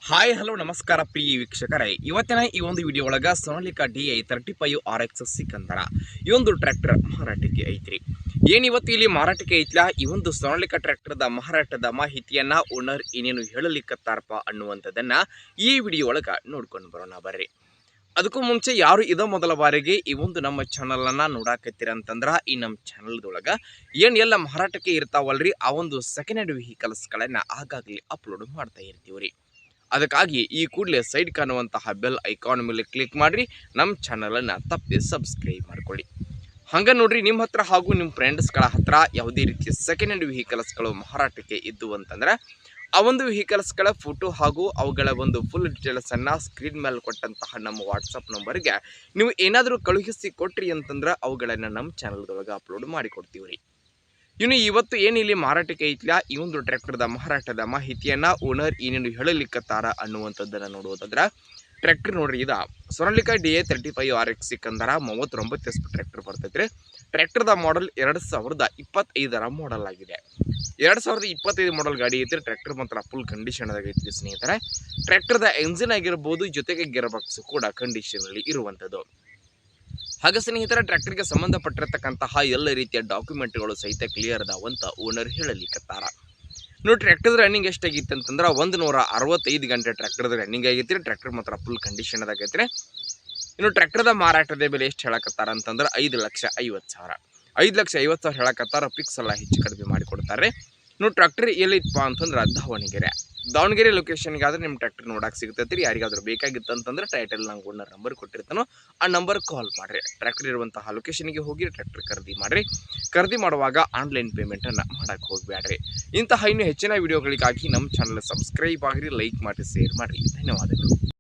Hi hello ನಮಸ್ಕಾರ ಪ್ರಿಯ ವೀಕ್ಷಕರೇ, ಇವತ್ತಿನ ಈ ಒಂದು ವಿಡಿಯೋ ಒಳಗ ಸೋನಾಲಿಕಾ DI 35 RX ಸಿಕಂದರ ಈ ಒಂದು ಟ್ರ್ಯಾಕ್ಟರ್ ಮಾರಾಟಕ್ಕೆ ಐತ್ರಿ. ಏನಿವತ್ತು ಇಲ್ಲಿ ಮಾರಾಟಕ್ಕೆ ಐತ್ಲಾ ಈ ಒಂದು ಸೋನಾಲಿಕಾ ಟ್ರ್ಯಾಕ್ಟರ್ದ ಮಾರಾಟದ ಮಾಹಿತಿಯನ್ನ ಓನರ್ ಏನೇನು ಹೇಳಲಿಕ್ಕತ್ತಾರಪ್ಪ ಅನ್ನುವಂಥದ್ದನ್ನ ಈ ವಿಡಿಯೋ ಒಳಗ ನೋಡ್ಕೊಂಡು ಬರೋಣ ಬರ್ರಿ. ಅದಕ್ಕೂ ಮುಂಚೆ ಯಾರು ಇದ ಮೊದಲ ಬಾರಿಗೆ ಈ ಒಂದು ನಮ್ಮ ಚಾನಲ್ ಅನ್ನ ನೋಡಾಕತ್ತೀರ ಅಂತಂದ್ರ ಈ ನಮ್ಮ ಚಾನಲ್ದೊಳಗ ಎಲ್ಲ ಮಾರಾಟಕ್ಕೆ ಇರ್ತಾವಲ್ರಿ ಆ ಒಂದು ಸೆಕೆಂಡ್ ಹ್ಯಾಂಡ್ ವೆಹಿಕಲ್ಸ್ಗಳನ್ನ ಆಗಾಗಲೇ ಅಪ್ಲೋಡ್ ಮಾಡ್ತಾ ಇರ್ತೀವ್ರಿ. ಅದಕ್ಕಾಗಿ ಈ ಕೂಡಲೇ ಸೈಡ್ ಕಾಣುವಂತಹ ಬೆಲ್ ಐಕಾನ್ ಮೇಲೆ ಕ್ಲಿಕ್ ಮಾಡಿರಿ, ನಮ್ಮ ಚಾನಲನ್ನು ತಪ್ಪದೆ ಸಬ್ಸ್ಕ್ರೈಬ್ ಮಾಡ್ಕೊಳ್ಳಿ. ಹಂಗೆ ನೋಡ್ರಿ, ನಿಮ್ಮ ಹತ್ರ ಹಾಗೂ ನಿಮ್ಮ ಫ್ರೆಂಡ್ಸ್ಗಳ ಹತ್ರ ಯಾವುದೇ ರೀತಿಯ ಸೆಕೆಂಡ್ ಹ್ಯಾಂಡ್ ವೆಹಿಕಲ್ಸ್ಗಳು ಮಾರಾಟಕ್ಕೆ ಇದ್ದು ಅಂತಂದ್ರೆ ಆ ಒಂದು ವೆಹಿಕಲ್ಸ್ಗಳ ಫೋಟೋ ಹಾಗೂ ಅವುಗಳ ಒಂದು ಫುಲ್ ಡೀಟೇಲ್ಸನ್ನು ಸ್ಕ್ರೀನ್ ಮೇಲೆ ಕೊಟ್ಟಂತಹ ನಮ್ಮ ವಾಟ್ಸಪ್ ನಂಬರ್ಗೆ ನೀವು ಏನಾದರೂ ಕಳುಹಿಸಿ ಕೊಟ್ರಿ ಅಂತಂದ್ರೆ ಅವುಗಳನ್ನು ನಮ್ಮ ಚಾನಲ್ದೊಳಗೆ ಅಪ್ಲೋಡ್ ಮಾಡಿಕೊಡ್ತೀವಿ ರೀ. ಇನ್ನು ಇವತ್ತು ಏನಿಲ್ಲಿ ಮಾರಾಟಕ್ಕೆ ಐತ್ಲ ಈ ಒಂದು ಟ್ರ್ಯಾಕ್ಟರ್ದ ಮಾರಾಟದ ಮಾಹಿತಿಯನ್ನ ಓನರ್ ಏನೇನು ಹೇಳಲಿಕ್ಕತ್ತಾರ ಅನ್ನುವಂಥದ್ದನ್ನು ನೋಡುವುದಾದ್ರೆ, ಟ್ರ್ಯಾಕ್ಟರ್ ನೋಡ್ರಿ, ಇದ Sonalika DI 35 RX Sikandra 39 SP tractor ಬರ್ತೈತ್ರಿ. ಟ್ರ್ಯಾಕ್ಟರ್ದ ಮಾಡೆಲ್ 2025 ಮಾಡೆಲ್ ಆಗಿದೆ. 2025 ಮಾಡೆಲ್ ಗಾಡಿ ಐತ್ರಿ. ಟ್ರ್ಯಾಕ್ಟರ್ ಮಾತ್ರ ಫುಲ್ ಕಂಡೀಷನ್ ಆಗೈತ್ರಿ ಸ್ನೇಹಿತರೆ. ಟ್ರ್ಯಾಕ್ಟರ್ದ ಎಂಜಿನ್ ಆಗಿರ್ಬೋದು, ಜೊತೆಗೆ ಗೇರ್ ಬಾಕ್ಸ್ ಕೂಡ ಕಂಡೀಷನ್ ಅಲ್ಲಿ ಇರುವಂಥದ್ದು. ಹಾಗೆ ಸ್ನೇಹಿತರ, ಟ್ರ್ಯಾಕ್ಟರ್ಗೆ ಸಂಬಂಧಪಟ್ಟಿರತಕ್ಕಂತಹ ಎಲ್ಲ ರೀತಿಯ ಡಾಕ್ಯುಮೆಂಟ್ಗಳು ಸಹಿತ ಕ್ಲಿಯರ್ ಅದಾವಂತ ಓನರ್ ಹೇಳಲಿಕ್ಕತ್ತಾರ. ನೋಡಿ, ಟ್ರ್ಯಾಕ್ಟರ್ ರನ್ನಿಂಗ್ ಎಷ್ಟಾಗಿತ್ತು ಅಂತಂದ್ರೆ 165 ಗಂಟೆ ಟ್ರ್ಯಾಕ್ಟರ್ದ ರನ್ನಿಂಗ್ ಆಗೈತ್ರಿ. ಟ್ರ್ಯಾಕ್ಟರ್ ಮಾತ್ರ ಫುಲ್ ಕಂಡೀಷನ್ ಆಗೈತ್ರಿ. ಇನ್ನು ಟ್ರ್ಯಾಕ್ಟರ್ದ ಮಾರಾಟದ ಬೆಲೆ ಎಷ್ಟು ಹೇಳಕತ್ತಾರ ಅಂತಂದ್ರೆ 5,50,000 5,50,000 ಹೇಳಕತ್ತಾರ. ಪಿಕ್ಸ್ ಎಲ್ಲ ಹೆಚ್ಚು ಕಡಿಮೆ ಮಾಡಿಕೊಡ್ತಾರೆ. ಇನ್ನು ಟ್ರ್ಯಾಕ್ಟರ್ ಎಲ್ಲೈತಪ್ಪ ಅಂತಂದ್ರೆ ದಾವಣಗೆರೆ ಲೊಕೇಶನ್ಗೆ ಆದ್ರೆ ನಿಮ್ಮ ಟ್ರ್ಯಾಕ್ಟರ್ ನೋಡಕ್ಕೆ ಸಿಗ್ತೈತಿ. ಯಾರಿಗಾದ್ರೂ ಬೇಕಾಗಿತ್ತು ಅಂತಂದ್ರೆ ಟೈಟಲ್ ನಂಗೆ ಓನರ್ ನಂಬರ್ ಕೊಟ್ಟಿರ್ತಾನೋ ಆ ನಂಬರ್ ಕಾಲ್ ಮಾಡಿರಿ. ಟ್ರ್ಯಾಕ್ಟರ್ ಇರುವಂತಹ ಲೊಕೇಶನ್ಗೆ ಹೋಗಿ ಟ್ರ್ಯಾಕ್ಟರ್ ಖರೀದಿ ಮಾಡಿರಿ. ಖರೀದಿ ಮಾಡುವಾಗ ಆನ್ಲೈನ್ ಪೇಮೆಂಟನ್ನು ಮಾಡಕ್ಕೆ ಹೋಗಬೇಡ್ರಿ. ಇಂತಹ ಇನ್ನೂ ಹೆಚ್ಚಿನ ವಿಡಿಯೋಗಳಿಗಾಗಿ ನಮ್ಮ ಚಾನಲ್ ಸಬ್ಸ್ಕ್ರೈಬ್ ಆಗಿರಿ, ಲೈಕ್ ಮಾಡಿ, ಶೇರ್ ಮಾಡಿರಿ. ಧನ್ಯವಾದಗಳು.